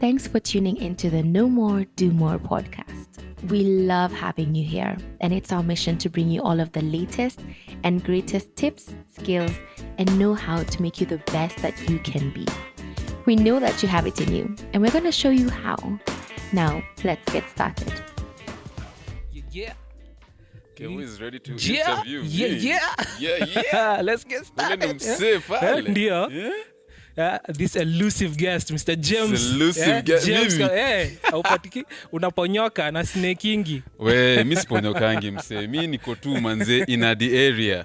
Thanks for tuning into the No More, Do More podcast. We love having you here, and it's our mission to bring you all of the latest and greatest tips, skills, and know-how to make you the best that you can be. We know that you have it in you, and we're going to show you how. Now, let's get started. Yeah. Who is ready to Yeah. interview me? Yeah. Let's get started. This elusive guest, Mr. James. Elusive guest. James, Mimi. haupatiki unaponyoka na snakingi. We, mi siponyokangi mse. Mi niko tu manze in the area.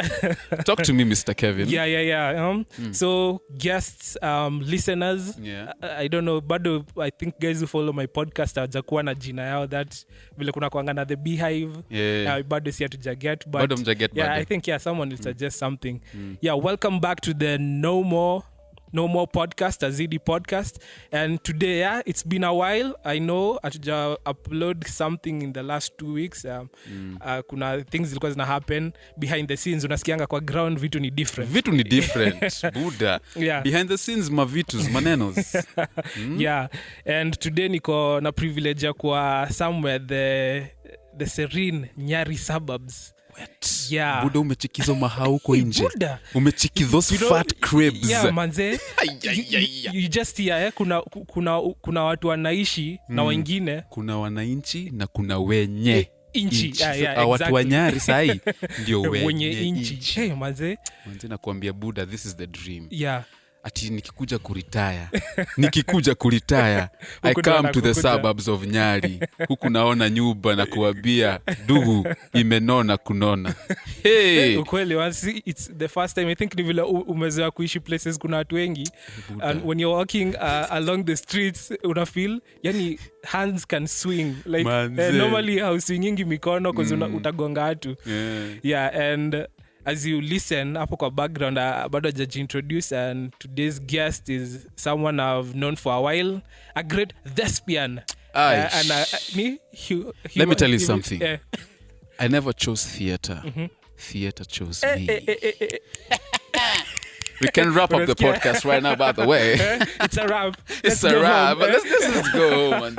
Talk to me, Mr. Kevin. Yeah. So guests, listeners, I don't know, but I think guys who follow my podcast hawajakuwa na jina yao that vile kuna kuanga na the beehive. Bado si hatujaget, but Bado mjaget yeah, bado. I think someone will suggest something. Yeah, welcome back to the No More podcast, Azidi podcast. And today, it's been a while. I know atuja upload something in the last 2 weeks. Kuna things zilikuwa zina happen behind the scenes. Unasikianga kwa ground vitu ni different. Buddha. Yeah. Behind the scenes mavitus, manenos. Yeah. And today niko na privilege ya kwa somewhere the serene Nyari suburbs. Yeah. Buda umechikizo mahauko nje. Umechiki those fat cribs. Yeah, manze. You just hear, kuna watu wanaishi na wengine. Kuna wananchi na kuna wenye inchi. Yeah, watu wa Nyari sahi ndio wenye inchi. Hey, manze nakuambia Buda, this is the dream. Yeah. Ati nikikuja kuritaya I come to the suburbs of Nyari. Huku naona nyumba na kuambia dugu imenona kunona. Hey, ukweli it's the first time I think ni vile umezoea kuishi places kuna watu wengi, and when you're walking along the streets una feel yani hands can swing like normally hauswingingi mikono cause utagonga watu. Yeah, and as you listen hapo kwa background, bado hajajiintroduce, and today's guest is someone I've known for a while, a great thespian. Let me tell you something. I never chose theater. Theater chose me. We can wrap up the podcast right now, by the way. It's a wrap. It's a wrap. But let's go home.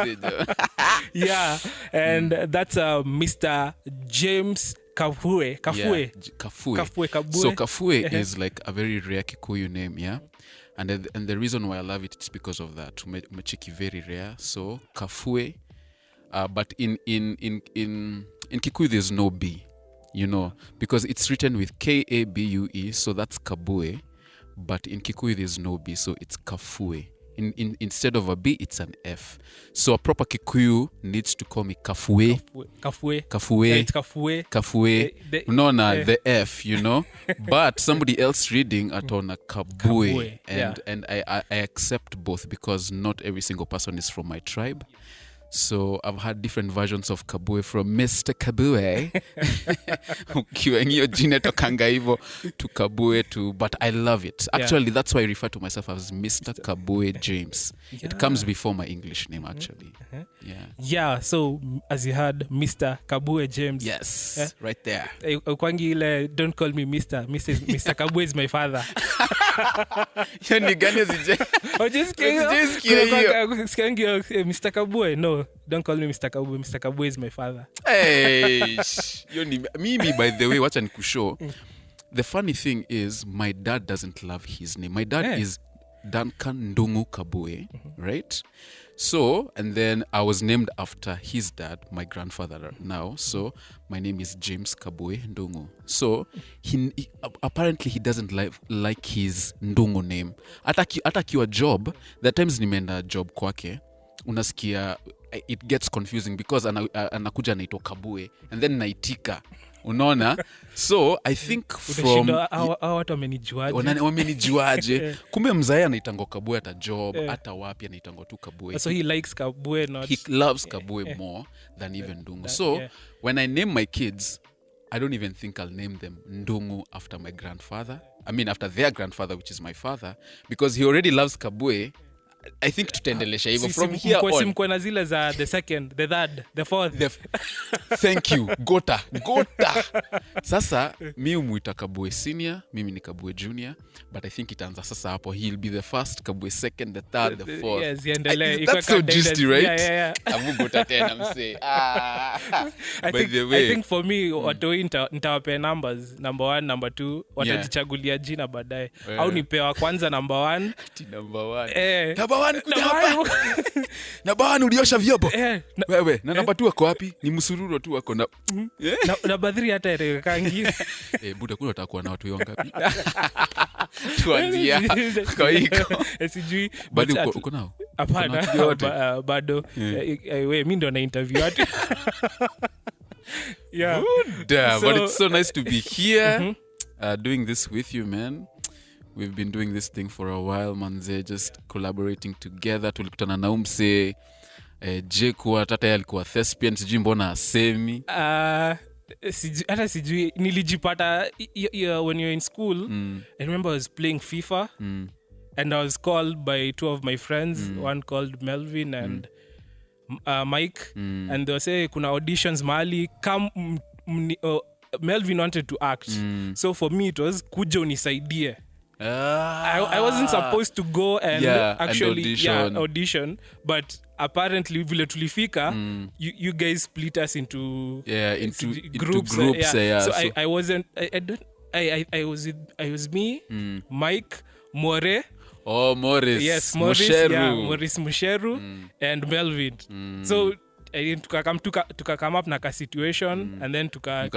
Yeah, and that's Mr. James Kabue. So Kabue is like a very rare Kikuyu name, yeah? And the reason why I love it's because of that. Umechiki very rare. So Kabue, but in Kikuyu there's no B, you know, because it's written with Kabue, so that's Kabue, but in Kikuyu there's no B, so it's Kabue. Instead of a B, it's an F. So a proper Kikuyu needs to call me Kabue. Yeah, it's Kabue. The F, you know. But somebody else reading atona Kabue. And I accept both because not every single person is from my tribe. So I've had different versions of Kabue from Mr. Kabue. Ukiwa jina tokanga hivyo to Kabue to, but I love it. Actually, that's why I refer to myself as Mr. Kabue James. Yeah. It comes before my English name actually. Yeah, so as you heard, Mr. Kabue James. Yes, right there. Kwangi ile don't call me Mr. Kabue is my father. Yoni gani zije? Mr. Kabue, no, don't call me Mr. Kabue. Mr. Kabue is my father. Hey, Mimi, by the way, watch and kusho. The funny thing is, my dad doesn't love his name. My dad is Duncan Ndungu Kabue, right? So, and then I was named after his dad, my grandfather now. So, my name is James Kabue Ndungu. So, he apparently he doesn't like his Ndungu name. Hata kiwa job, the times nimeenda job kwake, unasikia it gets confusing because anakuja naitwa Kabue and then naitika. Unaona? So I think from watu wamenijuaje kumbe mzae anaitango Kabue hata job hata wapi anaitango tu Kabue. So he likes Kabue, not he loves Kabue more than even Ndungu. So when I name my kids, I don't even think I'll name them Ndungu after my grandfather. I mean after their grandfather, which is my father, because he already loves Kabue. I think tutaendelesha hivyo from here on. Simko na zile za the second, the third, the fourth. Thank you. Gota. Sasa mi umuita Kabue senior, mimi ni Kabue junior, but I think itaanza sasa hapo. He'll be the first, Kabue second, the third, the fourth. Yes, yendele. That's so juicy, right? Yeah. Amu gota tena mse. I think for me watoi nitawapea numbers, number 1, number 2, watajichagulia jina baadaye. Au nipewa kwanza number 1. Number 1. Number 1 kuja hapa. Number 1 uliosha vyombo. Wewe, na number 2 wako wapi? Ni msururo tu wako na. Na badri hata irekangi. Buda kuna utakuwa na watu wangapi? Tuanzia kwa hiko. Sijui. Bado uko nao? Hapana. Bado. Wewe mimi ndo na interview watu. Yeah. But it's so nice to be here doing this with you, man. We've been doing this thing for a while, manze, just collaborating together. Tulikutana na umse Jekuwa tata alikuwa thespian, sijui mbona asemi. Hata sijui nilijipata when you're in school. I remember I was playing FIFA and I was called by 2 of my friends, one called Melvin and Mike, and they were say kuna auditions mahali come. Melvin wanted to act, so for me it was kuja unisaidie. I wasn't supposed to go and actually audition, but apparently vile tulifika, you guys split us into groups. So I wasn't. I was me, Mike, More. Oh, Morris. Yes, Morris. Morris Musheru and Melvin. So tuka come up na ka situation and then tuka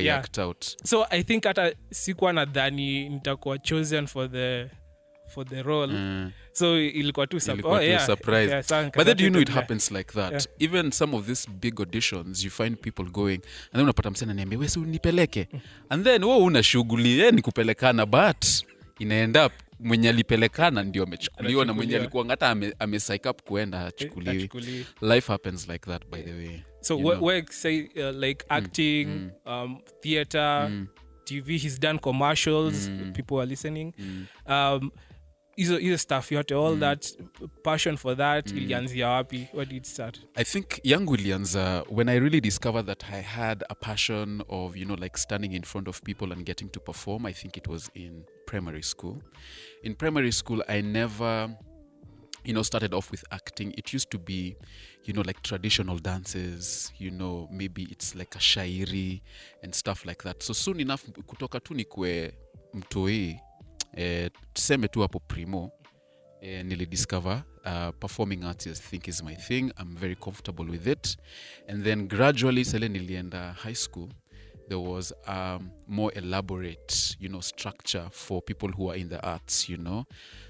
act out. So I think hata sikuwa nadhani nitakuwa chosen for the role. So ilikuwa tu surprise. But then do you know it happens like that? Yeah. Even some of these big auditions, you find people going and then unapata msana niambia wewe unipeleke. And then wewe una shughuli ni kupelekana, but inaenda up mwenye alipelekana ndio amechukuliwa na mwenye alikuwa ngata ame-psych up kuenda achukuliwi. Life happens like that, by the way. So work say like acting, theater, TV, he's done commercials, people are listening. Hizo stuff yote, all that passion for that, ilianzia wapi? Where did it start? I think yangu ilianza when I really discovered that I had a passion of, like standing in front of people and getting to perform. I think it was in primary school. In primary school, I never, started off with acting. It used to be, like traditional dances, maybe it's like a shairi and stuff like that. So soon enough, kutoka tu nikwe mtoi, tuseme tu hapo primo, nilidiscover performing arts, I think, is my thing. I'm very comfortable with it. And then gradually, sele nilienda high school, there was more elaborate, structure for people who are in the arts,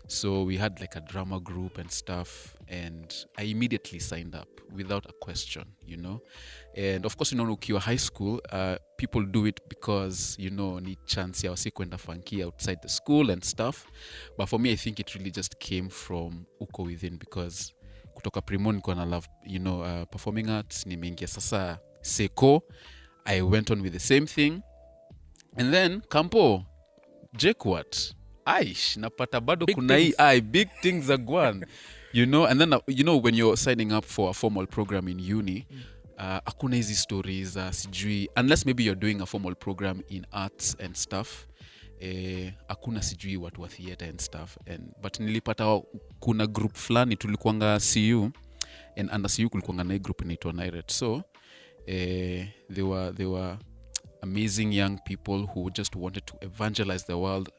So we had like a drama group and stuff, and I immediately signed up without a question, And of course, ukiwa high school, people do it because, need chance ya wasi kwenda funky outside the school and stuff. But for me, I think it really just came from uko within, because kutoka primo niko na love, performing arts, nimeingia sasa seko. I went on with the same thing. And then Kampo, Jekwat, Aish, napata bado kuna hii big things are gone. And then when you're signing up for a formal program in uni, akuna hizi stories sijui, unless maybe you're doing a formal program in arts and stuff, akuna sijui watu wa theater and stuff. But nilipata kuna group fulani tulikuanga CU, and under CU kulikuanga na group inaitwa Nairet. So they were amazing young people who just wanted to evangelize the world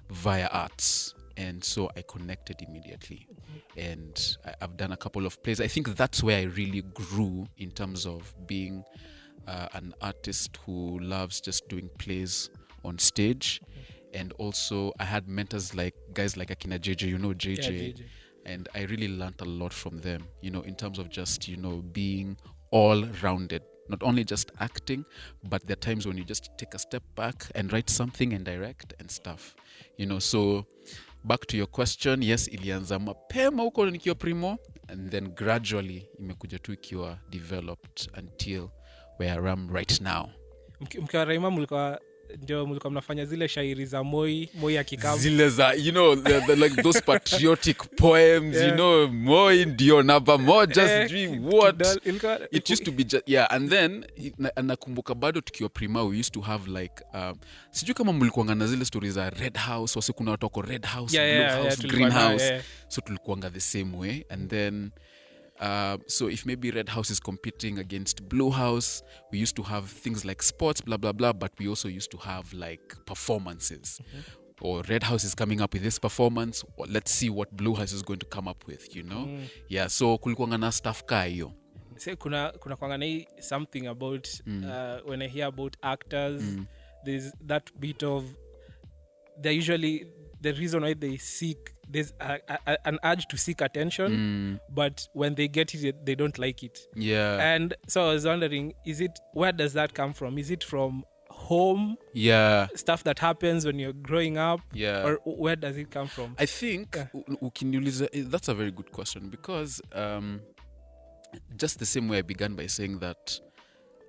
via arts, and so I connected immediately. And I've done a couple of plays. I think that's where I really grew in terms of being an artist who loves just doing plays on stage. And also I had mentors like guys like Akina JJ, JJ. Yeah, JJ. And I really learned a lot from them, in terms of just, being all-rounded. Not only just acting, but there are times when you just take a step back and write something and direct and stuff. So back to your question, yes, ilianza mapema huko nikiwa primo, and then gradually imekuja tu ikiwa developed until where I am right now. Mkiwa Raima mulikuwa ndio mlikuwa mnafanya zile shairi za Moi akikamu zile za the like those patriotic poems, Moi ndio namba moja sijui what it used to be and then nakumbuka bado tukiwa prima we used to have like sijui kama mlikuanga na zile stories za red house, wase kuna watu wako red house, blue house, green house, so tulikuanga the same way. And then so if maybe red house is competing against blue house, we used to have things like sports blah blah blah, but we also used to have like performances. Or red house is coming up with this performance, or let's see what blue house is going to come up with, so kulikuanga na stuff ka hiyo. Say kuna kwanga na something about when I hear about actors, there's that bit of they're usually the reason why they seek, there's an urge to seek attention, but when they get it they don't like it. And so I was wondering, where does that come from? Is it from home, stuff that happens when you're growing up, or where does it come from? I think that's a very good question, because just the same way I began by saying that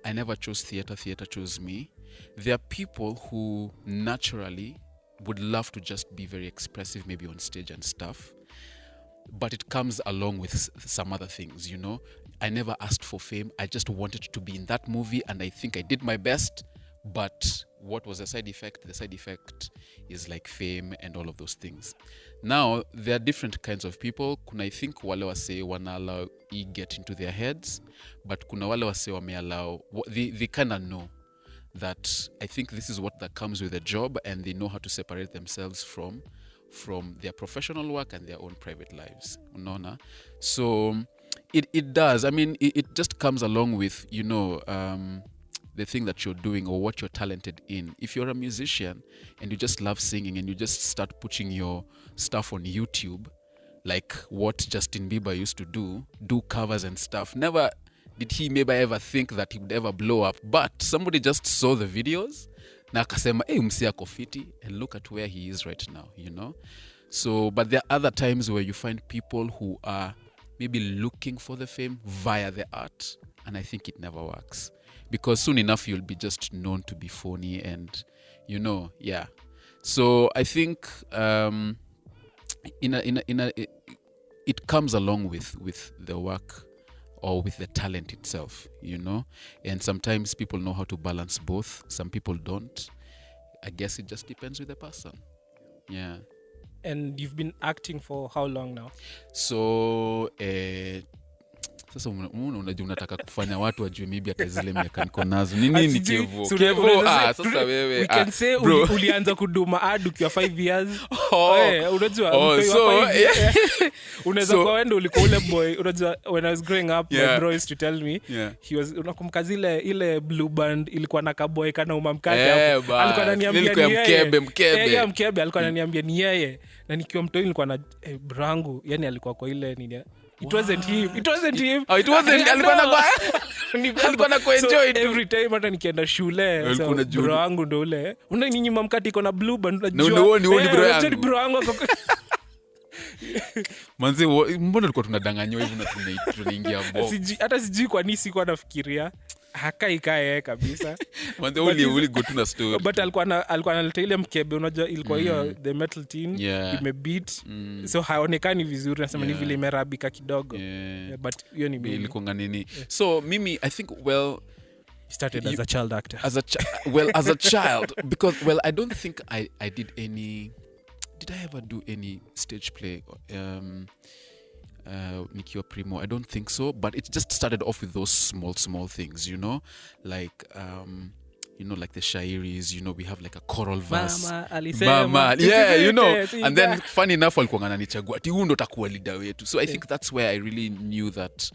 I never chose theater chose me. There are people who naturally would love to just be very expressive, maybe on stage and stuff, but it comes along with some other things. I never asked for fame. I just wanted to be in that movie, and I think I did my best. But what was the side effect? The side effect is like fame and all of those things. Now, there are different kinds of people. Kuna, I think wale wase wana allow get into their heads, but kuna wale wase wame allow, they kind of know that I think this is what that comes with a job, and they know how to separate themselves from their professional work and their own private lives. Unaona? So it does. I mean, it just comes along with, the thing that you're doing or what you're talented in. If you're a musician and you just love singing and you just start putting your stuff on YouTube, like what Justin Bieber used to do covers and stuff. Never did he maybe ever think that he would ever blow up, but somebody just saw the videos na akasema, msi ako fiti, and look at where he is right now, So, but there are other times where you find people who are maybe looking for the fame via the art, and I think it never works. Because soon enough you'll be just known to be phony, and So I think it comes along with the work or with the talent itself, And sometimes people know how to balance both. Some people don't. I guess it just depends with the person. Yeah. And you've been acting for how long now? So sasa unajua unataka kufanya watu wajue maybe hata zile miaka niko nazo. Nini Kevo? Sasa wewe. We can say ulianza kuduma ad ukiwa 5 years. Unajua unaweza kwa wendo ulikuwa ule boy. Unajua when I was growing up, my bro used to tell me he was unakumbuka ile blue band ilikuwa na kaboy kana umamkate hapo. Alikuwa ananiambia ni yeye. Mkebe alikuwa ananiambia ni yeye. Na nikiwa mtoi nilikuwa na brangu, yani alikuwa kwa ile nini. It wasn't him. Alikuwa na kuenjoy every time hata nikienda shule. So bro wangu ndo ule. Unaninyima mkate iko na blue band unajua. No, bro yangu. Bro wangu. Manze, mbona tulikuwa tunadanganywa hivi na tunaingia bomb. Hata sijui kwa nini sikuwa nafikiria. Hakai kabisa. Manze uli go to na story. But alikuwa analeta ile mkebe, unajua ilikuwa hiyo the metal tin imebeat. So haonekani vizuri, nasema ni vile imerabika kidogo. But hiyo ni mimi. Ilikuwa nini? So mimi I think started as a child actor. As a child, because I don't think I did I ever do any stage play nikiwa primo? I don't think so, but it just started off with those small things, like like the shairis, we have like a choral verse. Mama, and then funny enough walikuwa wananichagua ati huyu ndo takuwa leader wetu. So I think that's where I really knew that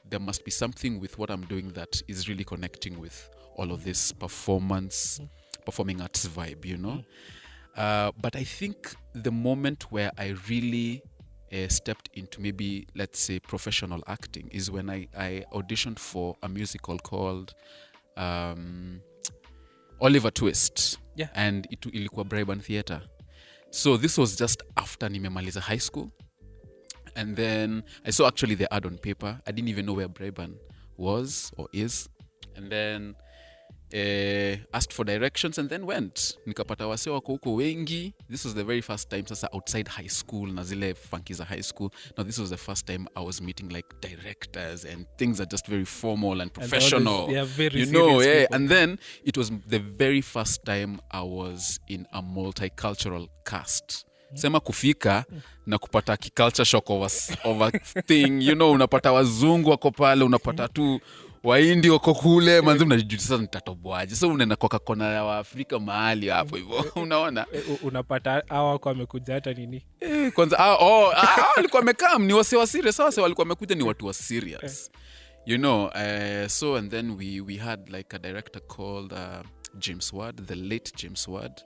there must be something with what I'm doing that is really connecting with all of this performing arts vibe, but I think the moment where I really stepped into maybe, let's say, professional acting is when I auditioned for a musical called Oliver Twist. And ilikuwa Braeburn Theatre. So this was just after nimemaliza high school. And then I saw actually the ad on paper. I didn't even know where Braeburn was or is. And then asked for directions and then went. Nikapata wase wako huko wengi. This was the very first time sasa outside high school na zile funky za high school. Now this was the first time I was meeting like directors and things are just very formal and professional. And very you know, serious yeah. people. And then it was the very first time I was in a multicultural cast. Sema kufika na kupata culture shock over thing, you know, unapata wazungu wako pale, unapata tu Waindi wako kule, manzi mnajijuti sasa nitatoboaje. So unaenda kwa kona ya Waafrika mahali hapo hivyo. Unaona? Unapata hawa kwa wamekuja hata nini? Kwanza walikuwa wamekaa ni wase wa serious, sasa walikuwa wamekuja ni watu wa serious. You know, so and then we had like a director called James Ward, the late James Ward.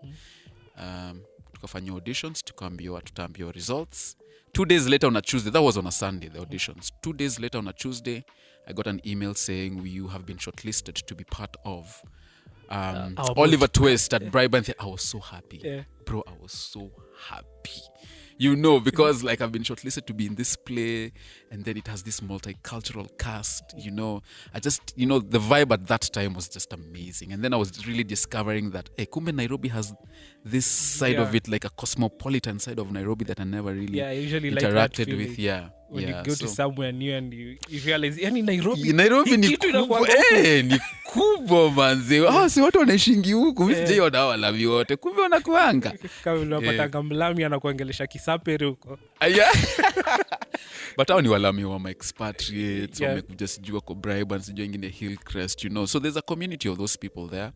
Tukafanya auditions, tutaambiwa results. 2 days later on a Tuesday, that was on a Sunday, the auditions. 2 days later on a Tuesday, I got an email saying you have been shortlisted to be part of Oliver Twist at Braeburn Theatre. I was so happy. Yeah. Bro, I was so happy. You know, because like I've been shortlisted to be in this play and then it has this multicultural cast, you know. I just, you know, the vibe at that time was just amazing. And then I was really discovering that, kumbe Nairobi has this side of it, like a cosmopolitan side of Nairobi that I never really usually interacted like with. Yeah. When you go to somewhere new and you realize, yani Nairobi ni kubwa. Ni kubwa manze. Si watu wanaishingi huku. Mimi sijaiona hawa lavi wote. Kumbe wanakuanga. Kama unapata mlami anakuongelesha Kisapere huko. But hao ni walami wa my expatriates. Wamekuja sijua kwa Braeburn, sijua ingine Hillcrest, you know. So there's a community of those people there.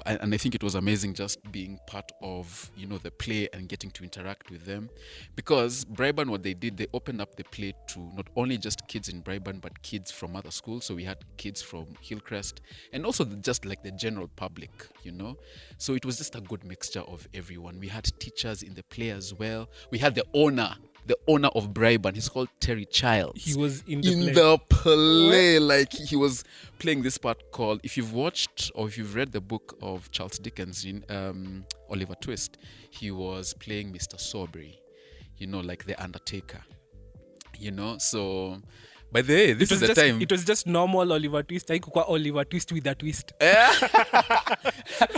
And I think it was amazing just being part of, you know, the play and getting to interact with them. Because Braeburn, what they did, they opened up the play to not only just kids in Braeburn, but kids from other schools. So we had kids from Hillcrest and also just like the general public, you know. So it was just a good mixture of everyone. We had teachers in the play as well. We had the owner of Braeburn. He's called Terry Childs. He was in the play. Like he was playing this part called, if you've watched or if you've read the book of Charles Dickens in Oliver Twist, he was playing Mr. Sobry, you know, like the Undertaker, you know. So by the way, this is the time. It was just normal Oliver Twist. Haikuwa Oliver Twist with a twist.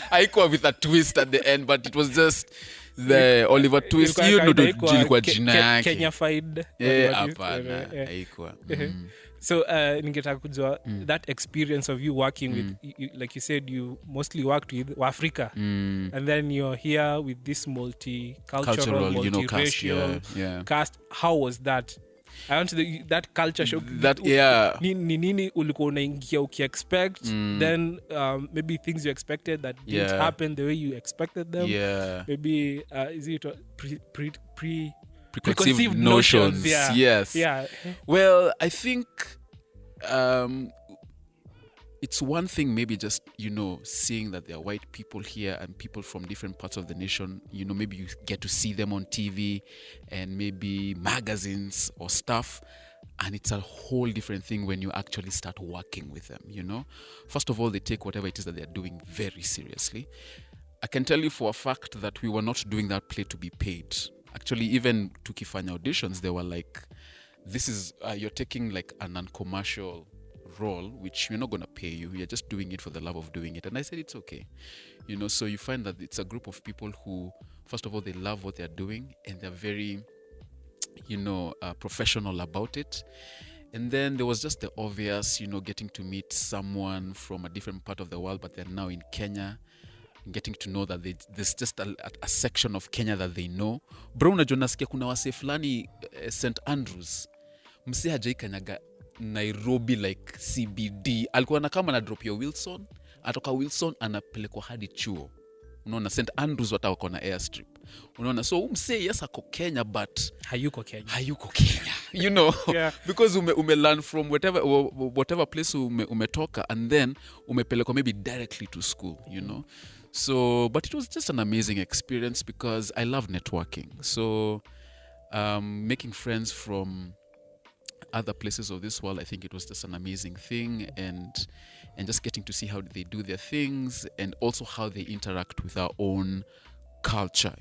Haikuwa with a twist at the end, but it was just the Oliver Twist. You know, jilikuwa jina yake. Kenya-fied. Hapana, haikuwa. So ningetaka kujua that experience of you working with, like you said, you mostly worked with Africa, and then you're here with this multicultural, multiracial cast. How was that? I want that culture shock. Nini ulikuwa unaingia ukiexpect, then maybe things you expected that didn't happen the way you expected them. Maybe is it preconceived notions. Yes. Well, I think it's one thing maybe just, you know, seeing that there are white people here and people from different parts of the nation, you know, maybe you get to see them on TV and maybe magazines or stuff. And it's a whole different thing when you actually start working with them, you know. First of all, they take whatever it is that they're doing very seriously. I can tell you for a fact that we were not doing that play to be paid. Actually, even tukifanya auditions, they were like, this is, you're taking like an uncommercial role, which we're not going to pay you. You're just doing it for the love of doing it. And I said, it's okay. You know, so you find that it's a group of people who, first of all, they love what they're doing and they're very, you know, professional about it. And then there was just the obvious, you know, getting to meet someone from a different part of the world, but they're now in Kenya. Getting to know that there's just a section of Kenya that they know. Bro, unajua nasikia kuna wase fulani St. Andrews. Msi hajai kanyaga Nairobi like CBD. Alikuwa na kama na drop ya Wilson. Atoka Wilson anapelekwa hadi chuo. Unaona St. Andrews wata wako na airstrip. Unaona so mse yes ako Kenya but hayuko Kenya. You know, because ume learn from whatever place umetoka and then umepelekwa maybe directly to school, you know. So, but it was just an amazing experience because I love networking. So, making friends from other places of this world, I think it was just an amazing thing, and just getting to see how they do their things and also how they interact with our own culture,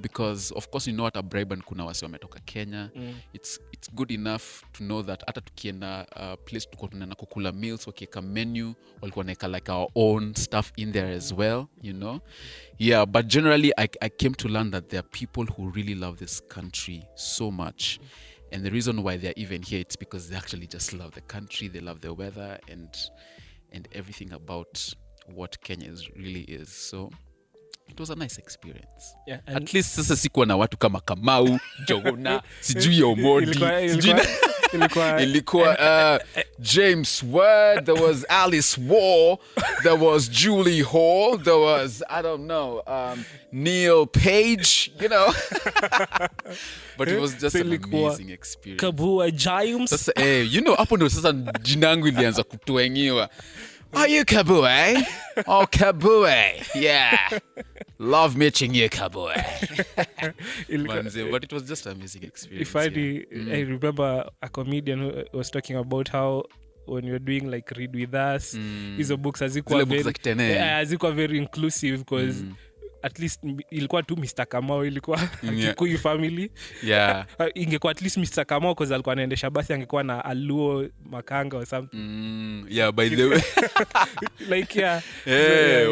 because of course what a Braeburn kuna wasi wametoka Kenya. It's good enough to know that hata tukienda place tuko tunaenda kukula meals, wakiweka menu walikuwa naeka like our own stuff in there as well, yeah. But generally I came to learn that there are people who really love this country so much, and the reason why they're even here, it's because they actually just love the country, they love the weather and everything about what Kenya really is. So it was a nice experience. Yeah, at least sasa sikuwa na watu kama Kamau, Jogona, sijui Omodi, ilikuwa James Ward, there was Alice War, there was Julie Hall, there was, I don't know, Neil Page, but it was just an amazing experience. Kabue James. Sasa, hapo ndo sasa jinangu ilianza kutuengiwa. Are you Kabue? Oh, Kabue. Yeah. Love meeting you, Kabue. But it was just an amazing experience. I remember a comedian who was talking about how when you're doing like Read With Us, hizo books hazikuwa very inclusive because at least ilikuwa tu Mr. Kamau, ilikuwa Kikuyu family. Yeah. Ingekuwa at least Mr. Kamau because alikuwa anaendesha basi, angekuwa na Aluo Makanga or something. Yeah, by the way. Like, yeah.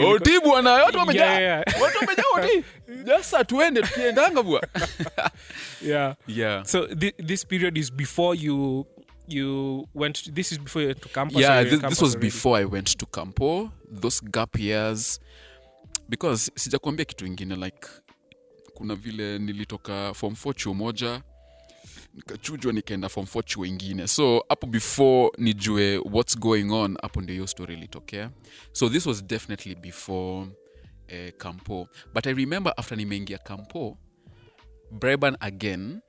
Oti bwana, watu wamejaa. Watu wamejaa oti. Sasa tuende tukiendanga bwana. Yeah. So this period is before you went this is before you went to campus. Yeah, this was already before I went to Campo. Those gap years, because sijakwambia kitu ingine, like kuna vile nilitoka form 4 chuo moja nikachujwa nikaenda form 4 chuo ingine, so hapo before nijue what's going on, hapo ndio hiyo story ilitokea. So this was definitely before Campo. But I remember after nimeingia Campo, Braeburn again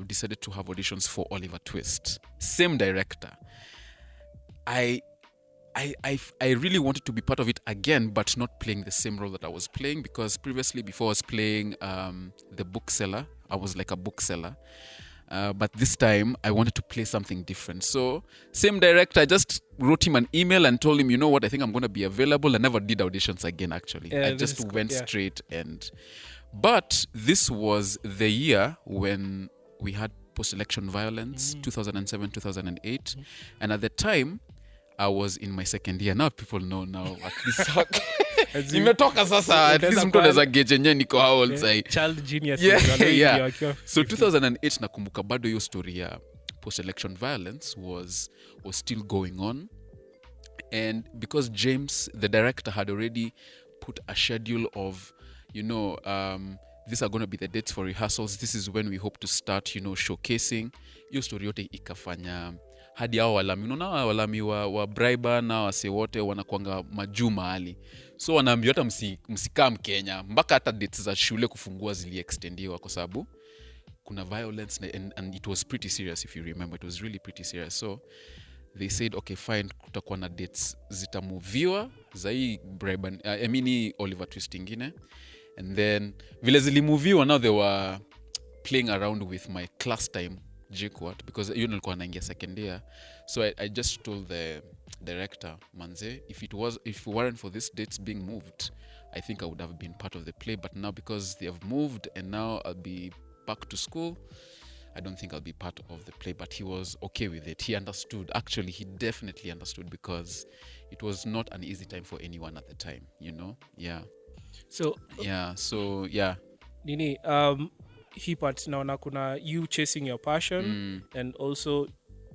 decided to have auditions for Oliver Twist, same director. I really wanted to be part of it again, but not playing the same role that I was playing, because previously, before I was playing the bookseller, I was like a bookseller. But this time, I wanted to play something different. So, same director, I just wrote him an email and told him, you know what, I think I'm going to be available. I never did auditions again, actually. I just went straight. But this was the year when we had post-election violence, 2007, 2008. And at the time, I was in my second year. Now people know now at least. Nimetoka sasa, at least mtu anaweza gauge yenyewe niko how old say. Child genius. Yeah. So 2008 nakumbuka bado hiyo story ya post-election violence was still going on. And because James, the director, had already put a schedule of, these are going to be the dates for rehearsals. This is when we hope to start, showcasing. Hiyo story yote ikafanya hadi hao walami, unaona walami wa Braeburn na wase wote wanakuanga majuu mahali, so wanaambiwa hata msikaa Kenya mpaka hata dates za shule kufungua ziliextendiwa kwa sababu kuna violence, and it was pretty serious. If you remember, it was really pretty serious. So they said, okay fine, kutakuwa na dates zitamoviwa za hii Braeburn, Oliver Twist ingine. And then vile zilimuviwa, now they were playing around with my class time JQuat, because nilikuwa naingia second year. So I just told the director, manze, if it weren't for these dates being moved, I think I would have been part of the play. But now because they have moved and now I'll be back to school, I don't think I'll be part of the play. But he was okay with it. He understood. Actually, he definitely understood, because it was not an easy time for anyone at the time, Yeah. So yeah. Nini, hii part naona kuna you chasing your passion and also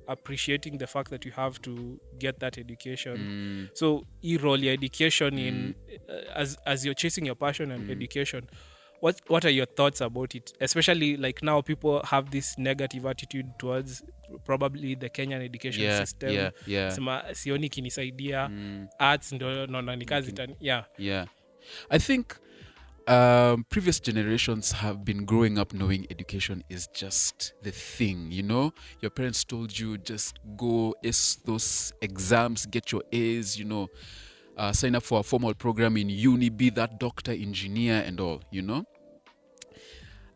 appreciating the fact that you have to get that education. So hii role ya education in as you're chasing your passion and education, what are your thoughts about it, especially like now people have this negative attitude towards probably the Kenyan education system. Sema sioni kinisaidia, arts ndo naona ni kazi tani. I think previous generations have been growing up knowing education is just the thing, Your parents told you just go ace those exams, get your A's, sign up for a formal program in uni, be that doctor, engineer and all,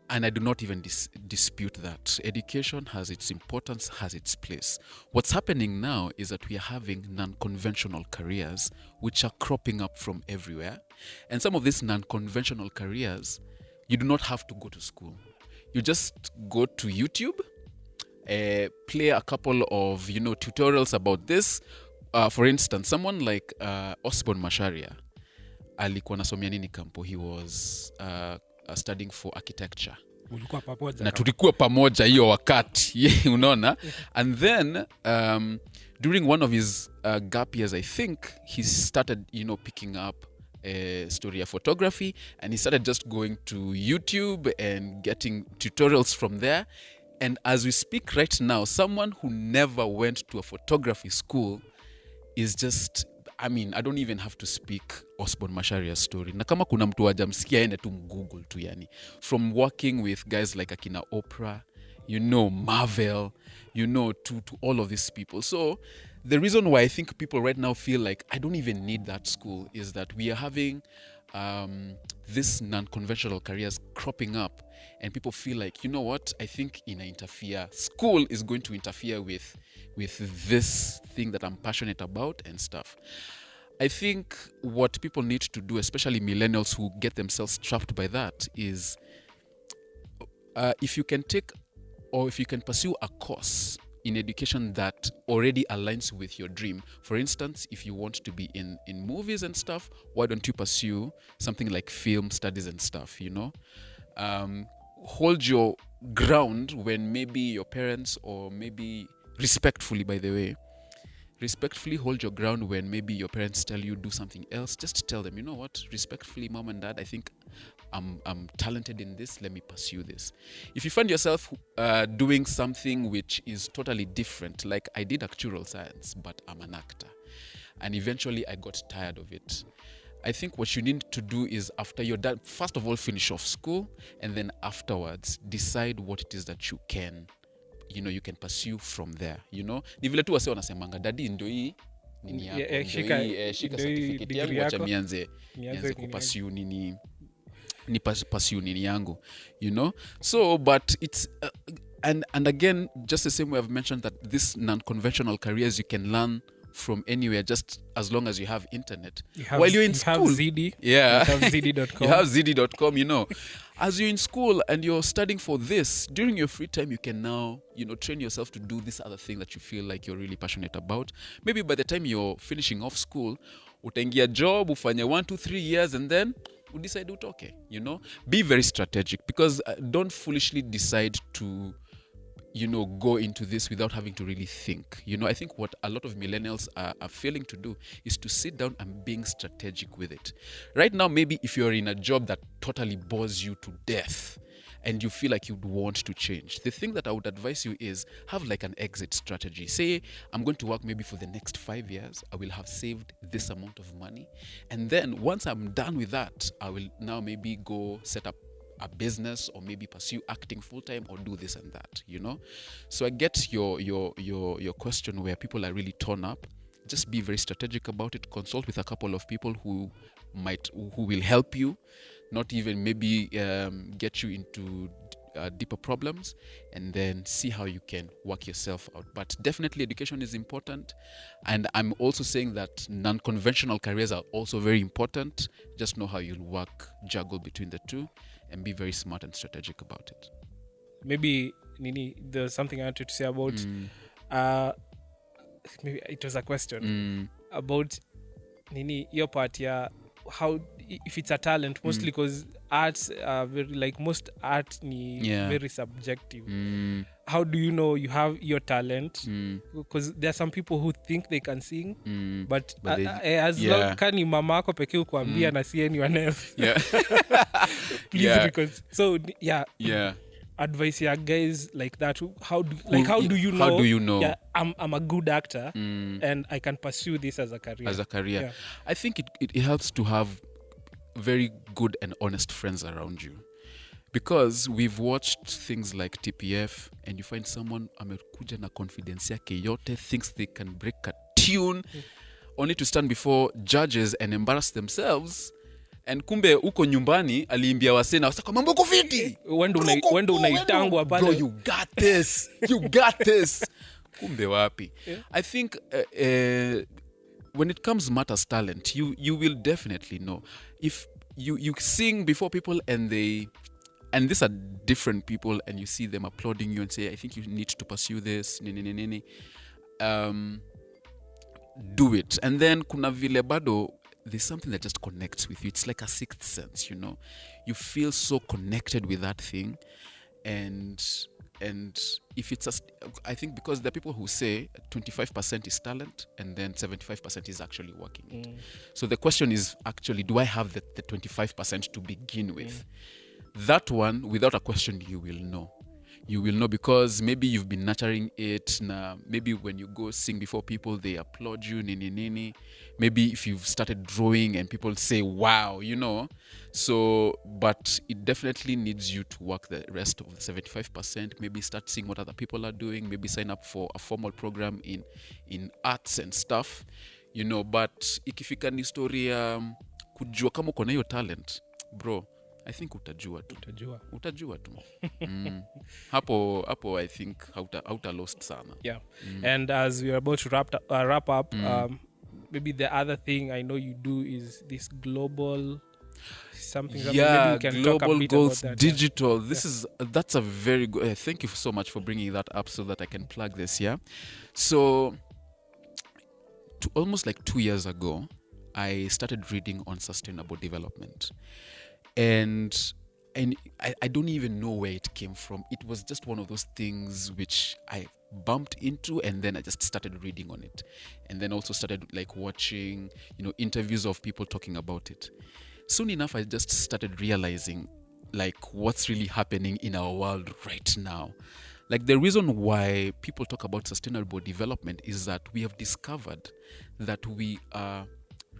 And I do not even dispute that. Education has its importance, has its place. What's happening now is that we are having non-conventional careers which are cropping up from everywhere. And some of these non-conventional careers, you do not have to go to school. You just go to YouTube, play a couple of, tutorials about this. For instance, someone like Osborne Macharia, alikuwa nasomea nini kampo? He was studying for architecture. Na tulikuwa pamoja hiyo wakati, unaona? And then during one of his gap years, I think he started, picking up story of photography, and he started just going to YouTube and getting tutorials from there. And as we speak right now, someone who never went to a photography school is just, I don't even have to speak Osborne Macharia's story. Na kama kuna mtu hajamsikia ende tu Google tu yani. From working with guys like akina Oprah, Marvel, to all of these people. So the reason why I think people right now feel like I don't even need that school is that we are having these non-conventional careers cropping up, and people feel like, you know what, I think school is going to interfere with this thing that I'm passionate about and stuff. I think what people need to do, especially millennials who get themselves trapped by that, is if you can take or if you can pursue a course in education that already aligns with your dream. For instance, if you want to be in movies and stuff, why don't you pursue something like film studies and stuff, Hold your ground when maybe your parents, or maybe respectfully, by the way, respectfully hold your ground when maybe your parents tell you do something else. Just tell them, you know what, respectfully, mom and dad, I think I'm talented in this, let me pursue this. If you find yourself doing something which is totally different, like I did actuarial science, but I'm an actor, and eventually I got tired of it, I think what you need to do is, after you're done, first of all, finish off school, and then afterwards decide what it is that you can pursue from there, Ni vile tu wase wanasemanga, dadi ndio hii nini yako, shika certificate yangu, wacha mianze kupursue nini, ni pursue nini yangu, So, but it's and again, just the same way I've mentioned that this non-conventional careers you can learn from anywhere, just as long as you have internet. While you're in school, have ZD. Yeah, you have ZD.com. You have ZD.com. As you're in school and you're studying for this, during your free time, you can now, train yourself to do this other thing that you feel like you're really passionate about. Maybe by the time you're finishing off school, utaingia job, ufanye 1, 2, 3 years, and then you decide utoke. Be very strategic, because don't foolishly decide to go into this without having to really think. I think what a lot of millennials are failing to do is to sit down and being strategic with it. Right now, maybe if you're in a job that totally bores you to death and you feel like you'd want to change, the thing that I would advise you is have like an exit strategy. Say, I'm going to work maybe for the next 5 years. I will have saved this amount of money. And then once I'm done with that, I will now maybe go set up a business, or maybe pursue acting full-time, or do this and that, So I get your question where people are really torn up. Just be very strategic about it. Consult with a couple of people who will help you, not even maybe get you into deeper problems, and then see how you can work yourself out. But definitely education is important, and I'm also saying that non-conventional careers are also very important. Just know how you'll juggle between the two, and be very smart and strategic about it. Maybe there's something I wanted to say about maybe it was a question about your part, how, if it's a talent, mostly because arts are very, like most art very subjective. How do you know you have your talent? Because there are some people who think they can sing, but as long kani mama yako pekee ukuambia na si anyone else. Please, because so advice guys like that, how do you know I'm a good actor and I can pursue this as a career? I think it helps to have very good and honest friends around you, because we've watched things like TPF, and you find someone amekuja na confidence yake yote, thinks they can break a tune only to stand before judges and embarrass themselves, and kumbe uko nyumbani aliimbia wasena wasaka mambo uko fiti, wendo unaitangwa pale, bro, you got this kumbe wapi. I think when it comes matters talent, you will definitely know. If you sing before people and these are different people, and you see them applauding you and say, I think you need to pursue this, do it. And then kuna vile bado, there's something that just connects with you. It's like a sixth sense, you feel so connected with that thing. And if it's I think because there are people who say 25% is talent and then 75% is actually working it. So the question is actually, do I have the 25% to begin with? That one, without a question, you will know. You will know because maybe you've been nurturing it. Now, maybe when you go sing before people, they applaud you. Nini. Maybe if you've started drawing and people say, wow, So, but it definitely needs you to work the rest of the 75%. Maybe start seeing what other people are doing. Maybe sign up for a formal program in arts and stuff. But ikifika ni story kujua kama uko na hiyo talent, bro, I think utajua tu. Hapo I think hauta lost sana. Yeah. And as we are about to wrap up, maybe the other thing I know you do is this global something. Yeah, maybe we can global talk a bit goals, about that. digital. That's a very good. Thank you so much for bringing that up so that I can plug this. Yeah. So, almost like 2 years ago, I started reading on sustainable development. And I don't even know where it came from. It was just one of those things which I bumped into, and then I just started reading on it, and then also started like watching interviews of people talking about it. Soon enough, I just started realizing like what's really happening in our world right now. Like the reason why people talk about sustainable development is that we have discovered that we are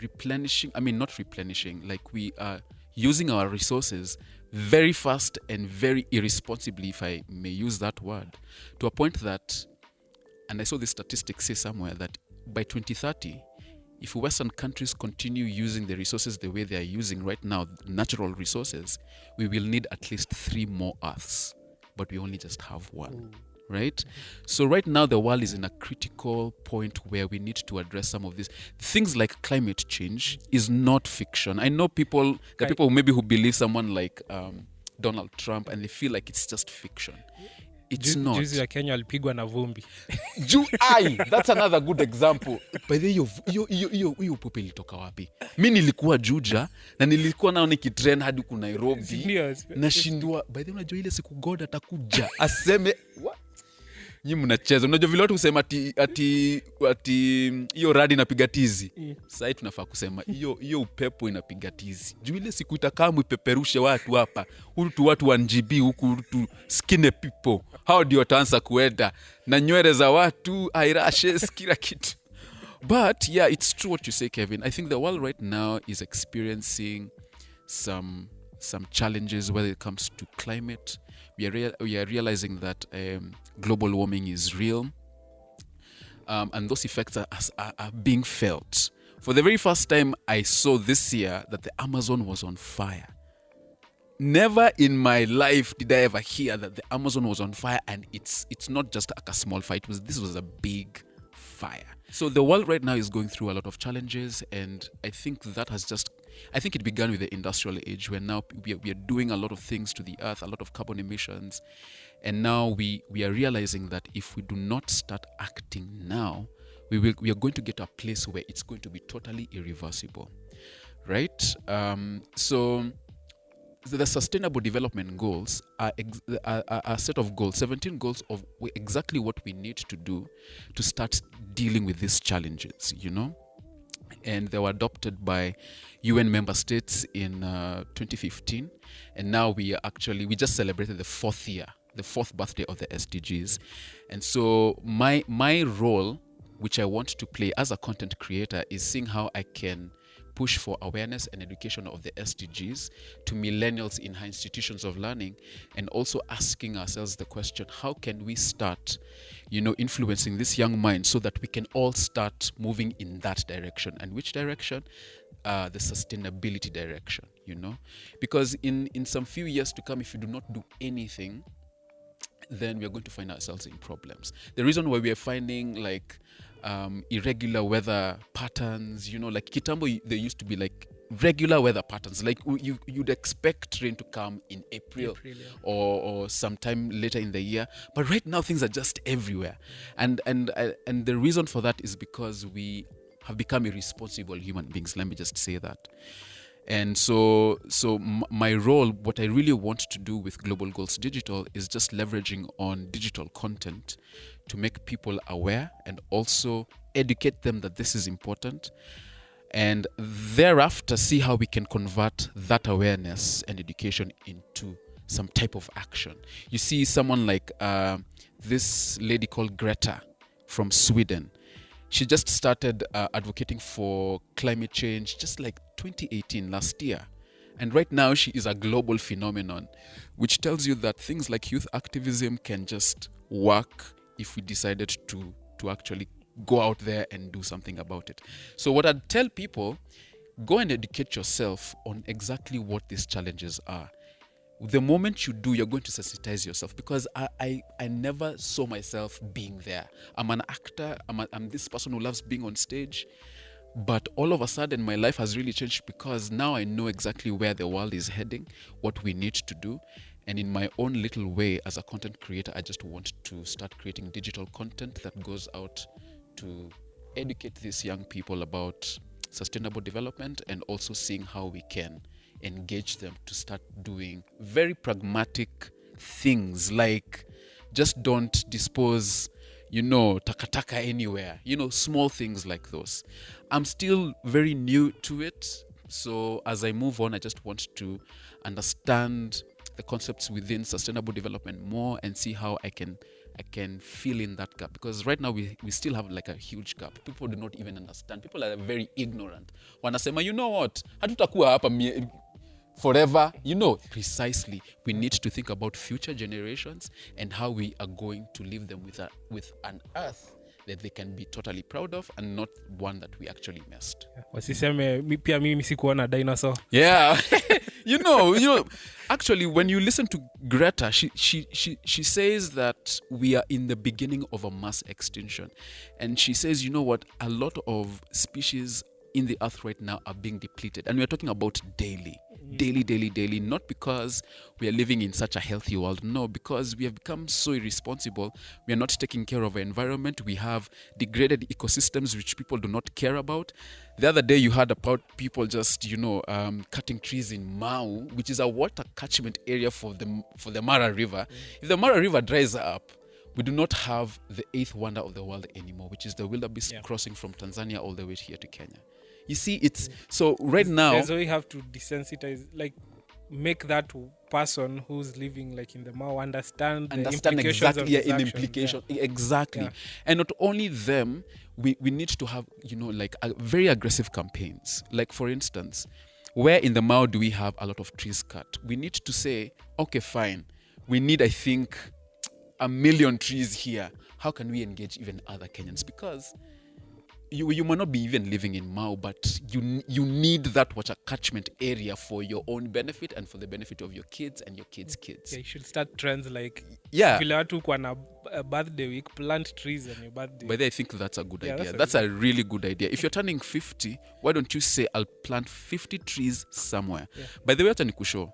not replenishing, like we are using our resources very fast and very irresponsibly, if I may use that word, to a point that, and I saw this statistic say somewhere, that by 2030, if Western countries continue using the resources the way they are using right now, natural resources, we will need at least 3 more Earths, but we only just have one. Right? So right now the world is in a critical point where we need to address some of these things. Like climate change is not fiction. I know people maybe who believe someone like Donald Trump and they feel like it's just fiction. It's not. Juzi ya Kenya alipigwa na vumbi. That's another good example. By the way, hiyo pope ilitoka wapi? Mimi nilikuwa Juja na nilikuwa nao nikitrain hadi ku Nairobi. Nashindwa. By the way, unajua ile siku God atakuja aseme what? Nyinyi mnacheza. Unajua vile watu husema ati hiyo radi inapiga tizi. Sasa tunafaa kusema hiyo upepo inapiga tizi. Juu ile siku itakaa ipeperushe watu hapa. Watu wa NGB huku skinny people. How do you wataanza kuenda na nywele za watu, eyelashes, kila kitu. But yeah, it's true what you say, Kevin. I think the world right now is experiencing some challenges when it comes to climate. We are realizing that global warming is real, and those effects are being felt. For the very first time, I saw this year that the Amazon was on fire. Never in my life did I ever hear that the Amazon was on fire, and it's not just like a small fire. This was a big fire. So the world right now is going through a lot of challenges, and I think it began with the industrial age, where now we are doing a lot of things to the earth, a lot of carbon emissions, and now we are realizing that if we do not start acting now, we are going to get to a place where it's going to be totally irreversible, right? So the Sustainable Development Goals are a set of goals, 17 goals of exactly what we need to do to start dealing with these challenges, And they were adopted by UN member states in 2015. And now we just celebrated the 4th birthday of the SDGs. And so my role, which I want to play as a content creator, is seeing how I can push for awareness and education of the SDGs to millennials in high institutions of learning, and also asking ourselves the question, how can we start, influencing this young mind so that we can all start moving in that direction. And which direction? The sustainability direction, Because in some few years to come, if we do not do anything, then we are going to find ourselves in problems. The reason why we are finding irregular weather patterns. Like kitambo, there used to be like regular weather patterns. Like you'd expect rain to come in April or sometime later in the year. But right now things are just everywhere. And the reason for that is because we have become irresponsible human beings. Let me just say that. And so my role, what I really want to do with Global Goals Digital is just leveraging on digital content to make people aware and also educate them that this is important. And thereafter, see how we can convert that awareness and education into some type of action. You see someone like this lady called Greta from Sweden. She just started advocating for climate change just like 2018, last year. And right now she is a global phenomenon, which tells you that things like youth activism can just work if we decided to actually go out there and do something about it. So what I'd tell people, go and educate yourself on exactly what these challenges are. The moment you do, you're going to sensitize yourself, because I never saw myself being there. I'm an actor. I'm this person who loves being on stage. But all of a sudden, my life has really changed, because now I know exactly where the world is heading, what we need to do. And in my own little way, as a content creator, I just want to start creating digital content that goes out to educate these young people about sustainable development, and also seeing how we can engage them to start doing very pragmatic things, like just don't dispose takataka anywhere, small things like those. I'm still very new to it, so as I move on, I just want to understand the concepts within sustainable development more and see how I can fill in that gap, because right now we still have like a huge gap. People do not even understand. People are very ignorant. Wanasema, you know what, hatutakuwa hapa forever. Precisely, we need to think about future generations and how we are going to leave them with an earth that they can be totally proud of, and not one that we actually messed. Wasiseme pia mimi sikuona dinosaur. Yeah. Actually, when you listen to Greta, she says that we are in the beginning of a mass extinction. And she says, you know what, a lot of species in the earth right now are being depleted. And we're talking about daily, not because we are living in such a healthy world. No, because we have become so irresponsible. We are not taking care of our environment. We have degraded ecosystems which people do not care about. The other day you heard about people just, cutting trees in Mau, which is a water catchment area for the Mara River. If the Mara River dries up, we do not have the eighth wonder of the world anymore, which is the wildebeest crossing from Tanzania all the way here to Kenya. You see, it's so right now. So we have to desensitize, like make that person who's living like in the Mau understand the implications exactly of his implication. Exactly. And not only them, we need to have like very aggressive campaigns. Like for instance, where in the Mau do we have a lot of trees cut? We need to say, okay, fine. We need, I think, 1 million trees here. How can we engage even other Kenyans? Because you might not be even living in Mau, but you need that water catchment area for your own benefit and for the benefit of your kids and your kids' kids. Yeah, you should start trends like vile watu kwa na birthday week, plant trees on your birthday. But I think that's a good idea. That's a really good idea. If you're turning 50, why don't you say I'll plant 50 trees somewhere? Yeah. By the way, hata nikushow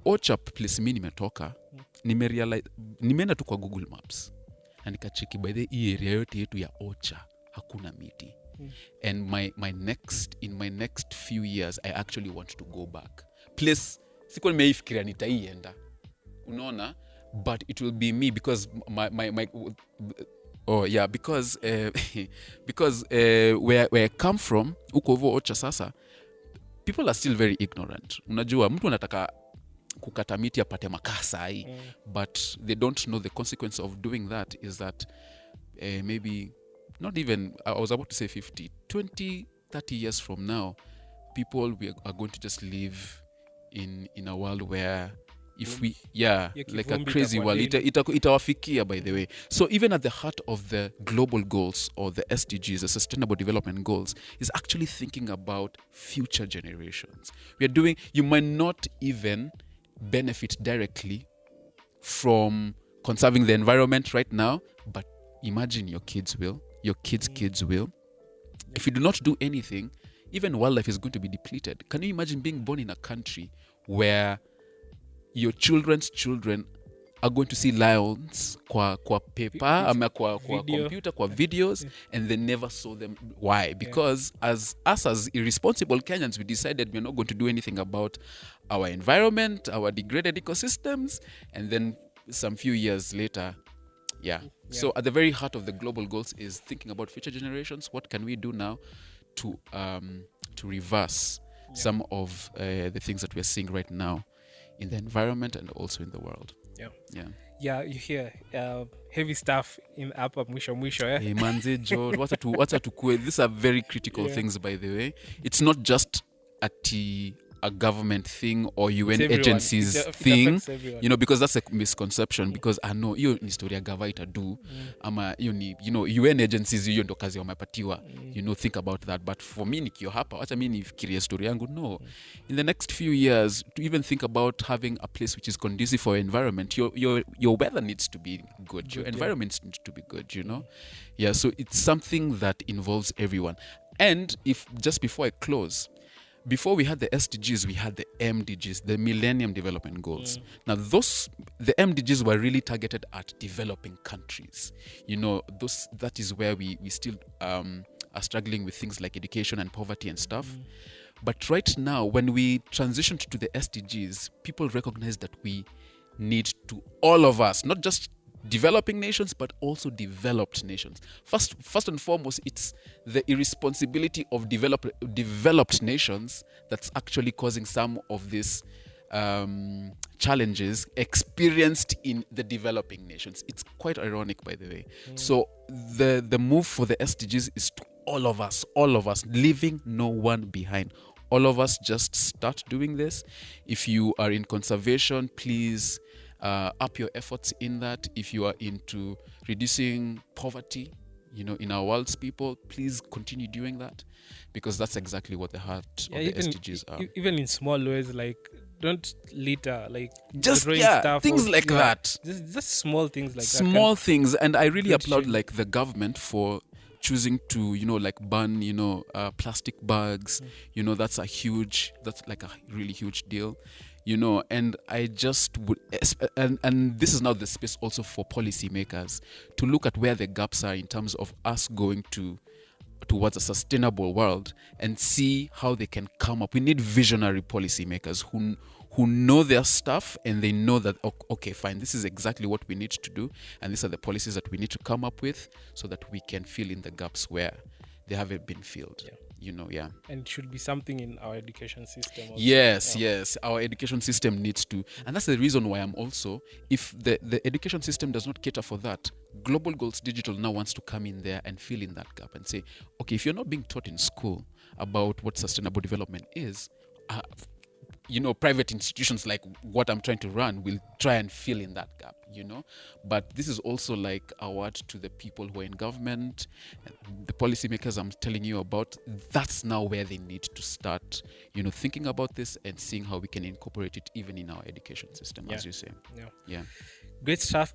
Ocha place mimi nimetoka, nimeenda tu kwa Google Maps na nikacheki by the area yote yetu ya Ocha hakuna miti. And in my next few years I actually want to go back. Place sikuwa nimeifikiria nitaienda. Unaona? But it will be me because because where I come from, uko hivyo Ocha sasa, people are still very ignorant. Unajua mtu anataka kukata miti apate makaa sahi, but they don't know the consequence of doing that is that maybe not even, I was about to say 50, 20, 30 years from now, people are going to just live in a world where like a crazy world. Itawafikia, by the way. So even at the heart of the global goals or the SDGs, the Sustainable Development Goals, is actually thinking about future generations. You might not even benefit directly from conserving the environment right now, but imagine your kids will. your kids will. If you do not do anything, even wildlife is going to be depleted. Can you imagine being born in a country where your children's children are going to see lions kwa paper, ama kwa computer, kwa videos, and they never saw them? Why? Because as irresponsible Kenyans, we decided we're not going to do anything about our environment, our degraded ecosystems, and then some few years later, So at the very heart of the global goals is thinking about future generations. What can we do now to reverse some of the things that we're seeing right now in the environment and also in the world? You hear heavy stuff in hapa mwisho eh? Hey, manze George, wacha tukue. These are very critical things, by the way. It's not just a government thing or UN agencies thing, because that's a misconception. Because I know hiyo ni story ya gava itadu ama hiyo ni UN agencies, hiyo ndo kazi wamepatiwa. Think about that. But for me nikio hapa, wacha mimi nifikirie story yangu. No, in the next few years, to even think about having a place which is conducive for environment, your weather needs to be good, your environment needs to be good. So it's something that involves everyone. And if just before I close, before we had the SDGs, we had the MDGs, the Millennium Development Goals. Now, the MDGs were really targeted at developing countries. That is where we still are struggling with things like education and poverty and stuff. But right now, when we transitioned to the SDGs, people recognize that we need to, all of us, not just developing nations, but also developed nations. First and foremost, it's the irresponsibility of developed nations that's actually causing some of these challenges experienced in the developing nations. It's quite ironic, by the way. So the move for the SDGs is to all of us, leaving no one behind. All of us just start doing this. If you are in conservation, please up your efforts in that. If you are into reducing poverty, in our world's people, please continue doing that, because that's exactly what the heart of the SDGs are. Even in small ways, like don't litter, like just stuff things like that. Just small things like small things. And I really applaud like the government for choosing to ban plastic bags. That's like a really huge deal. And I just would, and this is now the space also for policymakers to look at where the gaps are in terms of us going towards a sustainable world, and see how they can come up. We need visionary policymakers who know their stuff, and they know that, okay, fine, this is exactly what we need to do, and these are the policies that we need to come up with, so that we can fill in the gaps where they haven't been filled. And it should be something in our education system also. Yes, our education system needs to, and that's the reason why I'm also, if the education system does not cater for that, Global Goals Digital now wants to come in there and fill in that gap and say, okay, if you're not being taught in school about what sustainable development is, private institutions like what I'm trying to run will try and fill in that gap, But this is also like a word to the people who are in government, the policymakers I'm telling you about. That's now where they need to start, thinking about this and seeing how we can incorporate it even in our education system, as you say. Yeah. Great stuff.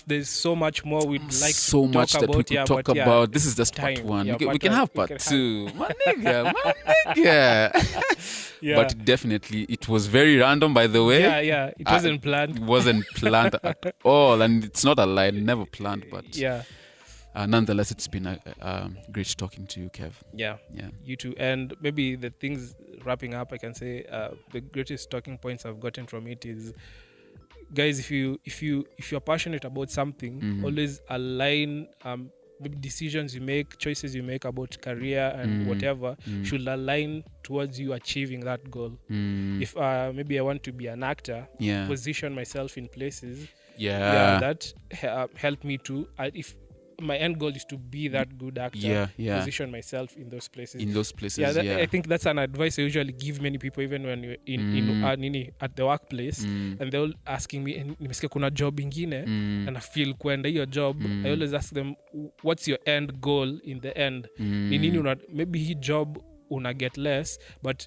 There's so much more we'd like so to much talk that about. we could talk about. This is just part one. We can have part two. My nigga. But definitely, it was very random, by the way. It wasn't planned. It wasn't planned at all. And it's not a lie. Never planned. But nonetheless, it's been a great talking to you, Kev. Yeah. You too. And maybe the things wrapping up, I can say the greatest talking points I've gotten from it is, guys, if you're passionate about something, always align maybe decisions you make, choices you make about career and whatever should align towards you achieving that goal. If maybe I want to be an actor, position myself in places that help me to, if my end goal is to be that good actor, position myself in those places. I think that's an advice I usually give many people, even when you're in at the workplace, and they're all asking me, nimesikia kuna job ingine and I feel kwenda hiyo job. I always ask them, what's your end goal in the end? Maybe hii job una get less, but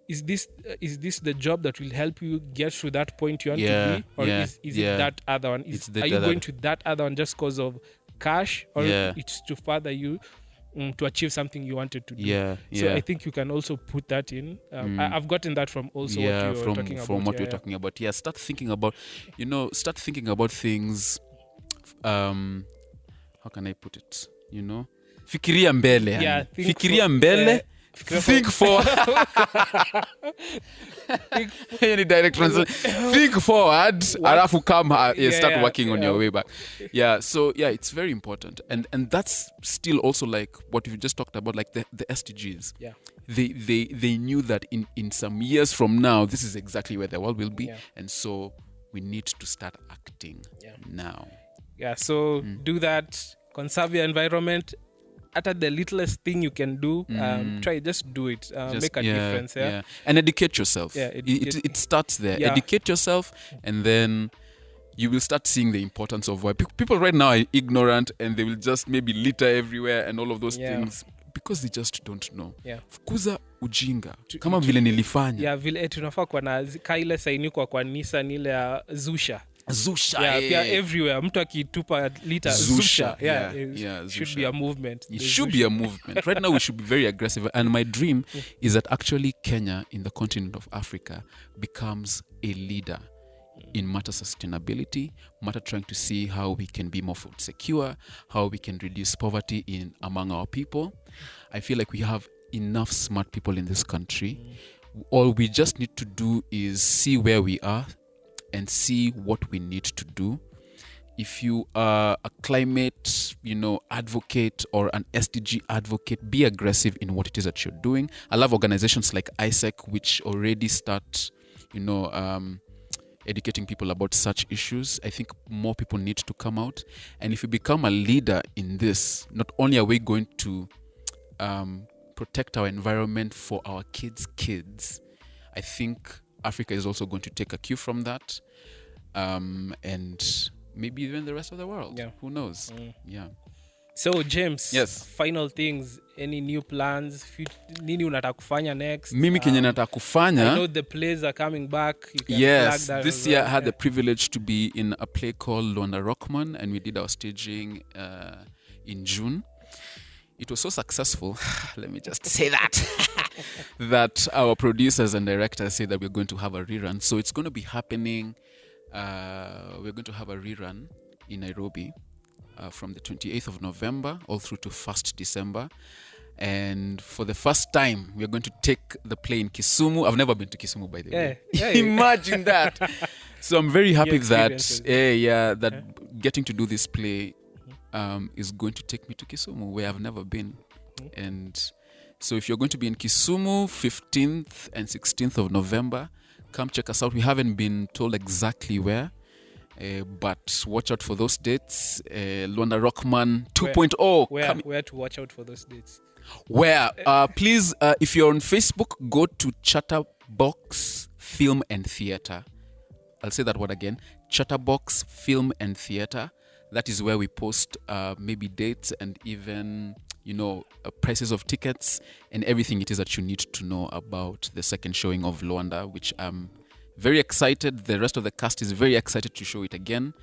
is this the job that will help you get to that point you want to be, or is it that other one? Are you going to that other one just because of cash or Yeah. it's to further you to achieve something you wanted to do. Yeah. So I think you can also put that in. I've gotten that from also what you're talking about. From what we're talking about. Yeah, start thinking about things. How can I put it? Fikiria mbele. Yeah, fikiria mbele. Think for any direct translation. Think forward, alafu come start working on your way back. Yeah, so yeah, it's very important, and that's still also like what we just talked about, like the SDGs. Yeah, they knew that in some years from now, this is exactly where the world will be, and so we need to start acting now. Yeah, so do that. Conserve your environment. At the littlest thing you can do, try, just do it. Make a difference. Yeah? And educate yourself. Yeah, it starts there. Yeah. Educate yourself, and then you will start seeing the importance of why people right now are ignorant, and they will just maybe litter everywhere and all of those things because they just don't know. Yeah. Fukuza ujinga kama vile nilifanya. Yeah, vile tunafaa kwa na kaile saini kwa Nissan ile ya Zusha. Yeah, everywhere. Mtu akitupa liter Zusha. Yeah, should be a movement. It should be a movement. Right now we should be very aggressive, and my dream is that actually Kenya in the continent of Africa becomes a leader in matter sustainability, matter trying to see how we can be more food secure, how we can reduce poverty among our people. I feel like we have enough smart people in this country. All we just need to do is see where we are and see what we need to do. If you are a climate, advocate or an SDG advocate, be aggressive in what it is that you're doing. I love organizations like ISEC, which already start, educating people about such issues. I think more people need to come out. And if you become a leader in this, not only are we going to protect our environment for our kids, I think Africa is also going to take a cue from that, and maybe even the rest of the world. Yeah. Who knows? Yeah. So James, yes. Final things, any new plans? Nini unataka kufanya next? Mimi kenye nataka kufanya. I know the plays are coming back. Yes, this year I had the privilege to be in a play called Luanda Rockman, and we did our staging in June. It was so successful, let me just say that our producers and directors say that we're going to have a rerun. So it's going to be happening, we're going to have a rerun in Nairobi from the 28th of November all through to 1st December. And for the first time, we're going to take the play in Kisumu. I've never been to Kisumu, by the way. Imagine that. So I'm very happy that getting to do this play is going to take me to Kisumu, where I've never been. And so if you're going to be in Kisumu, 15th and 16th of November, come check us out. We haven't been told exactly where, but watch out for those dates. Luanda Rockman 2.0. Where to watch out for those dates? Please, if you're on Facebook, go to Chatterbox Film and Theatre. I'll say that word again. Chatterbox Film and Theatre. That is where we post maybe dates and even, prices of tickets and everything it is that you need to know about the second showing of Luanda, which I'm very excited. The rest of the cast is very excited to show it again.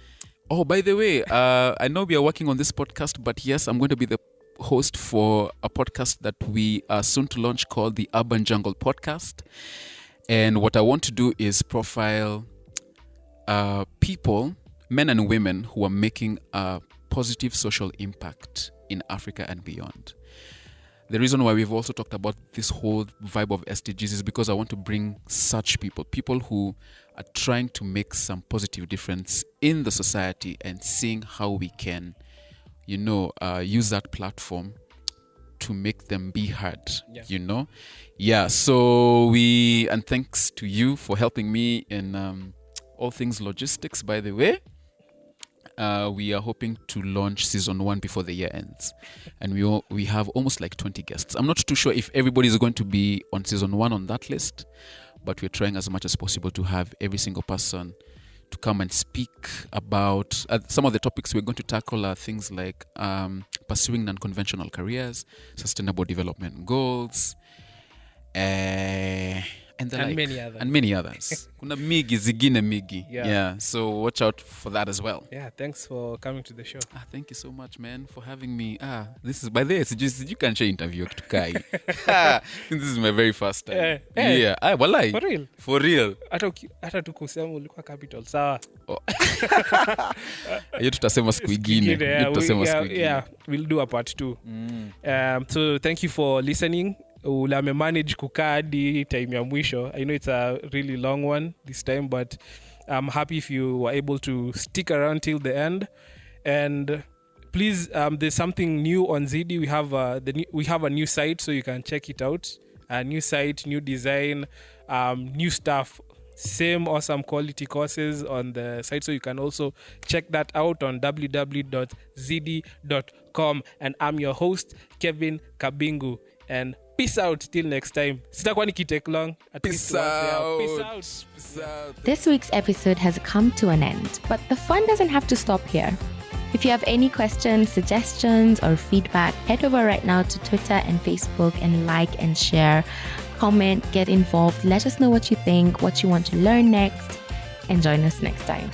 Oh, by the way, I know we are working on this podcast, but yes, I'm going to be the host for a podcast that we are soon to launch called the Urban Jungle Podcast. And what I want to do is profile people, men and women who are making a positive social impact in Africa and beyond. The reason why we've also talked about this whole vibe of SDGs is because I want to bring such people who are trying to make some positive difference in the society and seeing how we can, use that platform to make them be heard, Yeah, so and thanks to you for helping me in all things logistics, by the way. We are hoping to launch season 1 before the year ends, and we have almost like 20 guests. I'm not too sure if everybody is going to be on season 1 on that list, but we're trying as much as possible to have every single person to come and speak about some of the topics we're going to tackle are things like pursuing non-conventional careers, sustainable development goals, and many others. And many others. Kuna migi, zigine migi. Yeah. So watch out for that as well. Yeah, thanks for coming to the show. Thank you so much, man, for having me. This is by the way, you can share interview Tukai. This is my very first time. Yeah. Walai. For real? For real. Hata tukusema ulikuwa capital. Sawa. Hiyo tutasema siku ingine. Yeah, we'll do a part 2. So thank you for listening. Ulame manage kukaa hadi time ya mwisho. I know it's a really long one this time, but I'm happy if you were able to stick around till the end. And please, there's something new on ZD. We have a new site, so you can check it out. A new site, new design, new stuff. Same awesome quality courses on the site, so you can also check that out on www.zd.com. And I'm your host, Kevin Kabingu. And peace out till next time. Sitakuwa nikitake long. Peace out. Peace out. Peace out. This week's episode has come to an end, but the fun doesn't have to stop here. If you have any questions, suggestions, or feedback, head over right now to Twitter and Facebook and like and share, comment, get involved. Let us know what you think, what you want to learn next, and join us next time.